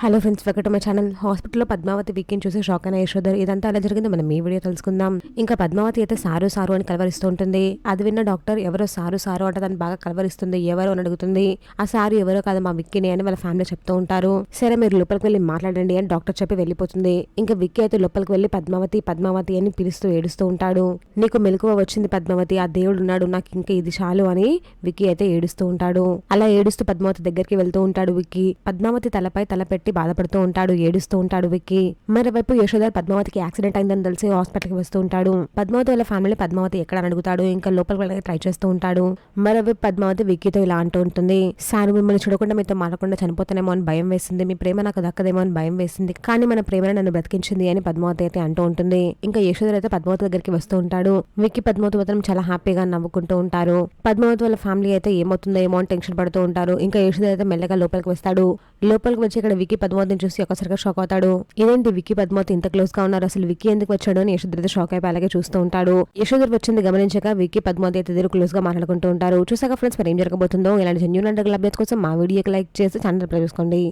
Hello friends, welcome to my channel. హాస్పిటల్లో Padmavati weekend చూసి shock అయిన యశోధర్. ఇదంతా ఎలా జరిగిందో మనం ఈ వీడియో తెలుసుకుందాం. ఇంకా పద్మావతి అయితే సారు సారు అని కలవరిస్తూ ఉంటుంది. అది విన్న డాక్టర్ ఎవరో సారు సారు అంటే దాన్ని బాగా కలవరిస్తుంది. ఎవరో అని అడుగుతుంది. ఆ సారు ఎవరో కాదు, మా విక్కీని అని వాళ్ళ ఫ్యామిలీ చెప్తూ ఉంటారు. సరే మీరు లోపలికి వెళ్ళి మాట్లాడండి అని డాక్టర్ చెప్పి వెళ్ళిపోతుంది. ఇంకా విక్కీ అయితే లోపలికి వెళ్ళి పద్మావతి పద్మావతి అని పిలుస్తూ ఏడుస్తూ ఉంటాడు. నీకు మెలకువ వచ్చింది పద్మావతి, ఆ దేవుడు ఉన్నాడు, నాకు ఇంకా ఇది చాలు అని విక్కీ అయితే ఏడుస్తూ ఉంటాడు. అలా ఏడుస్తూ పద్మావతి దగ్గరికి వెళ్తూ ఉంటాడు విక్కీ. పద్మావతి తలపై తల పెట్టి బాధపడుతూ ఉంటాడు, ఏడుస్తూ ఉంటాడు విక్కీ. మరోవైపు యశోధర్ పద్మావతికి యాక్సిడెంట్ అయిందని తెలిసి హాస్పిటల్కి వస్తూ ఉంటాడు. పద్మావతి వాళ్ళ ఫ్యామిలీ పద్మావతి ఎక్కడ అని అడుగుతాడు. ఇంకా లోపలికి వెళ్ళడానికి ట్రై చేస్తూ ఉంటాడు. మరోవైపు పద్మావతి విక్కీతో ఇలా అంటూ ఉంటుంది. సార్ మిమ్మల్ని చూడకుండా మీతో మాట్లాడకుండా చనిపోతానేమో అని భయం వేసింది, మీ ప్రేమ నాకు దక్కదేమో అని భయం వేసింది, కానీ మన ప్రేమను నన్ను బ్రతికించింది అని పద్మావతి అయితే అంటూ ఉంటుంది. ఇంకా యశోధర్ అయితే పద్మావతి దగ్గరికి వస్తూ ఉంటాడు. విక్కీ పద్మావతి మాత్రం చాలా హ్యాపీగా నవ్వుకుంటూ ఉంటారు. పద్మావతి వాళ్ళ ఫ్యామిలీ అయితే ఏమవుతుందో ఏమో అని టెన్షన్ పడుతూ ఉంటారు. ఇంకా యశోధర్ అయితే మెల్లగా లోపలికి వస్తాడు. లోపలికి వచ్చి ఇక్కడ విక్కీ పద్మావతిని చూసి ఒకసారిగా షాక్ అవుతాడు. ఇదేంటి విక్కీ పద్మావతి ఇంత క్లోజ్ గా ఉన్నారు, అసలు విక్కీ ఎందుకు వచ్చాడు అని యశోధర్ అయితే షాక్ అయిపోయి అలాగే చూస్తూ ఉంటాడు. యశోధర్ వచ్చింది గమనించక విక్కీ పద్మావతి అయితే ఇద్దరు క్లోజ్ గా మాట్లాడుకుంటూ ఉంటారు. చూసాక ఫ్రెండ్స్ మరి ఏం జరగబోతుందో, ఇలాంటి జెన్యూన్ అండర్ అప్డేట్స్ కోసం మా వీడియోకి లైక్ చేసి ఛానల్ సబ్స్క్రైబ్ చేసుకోండి.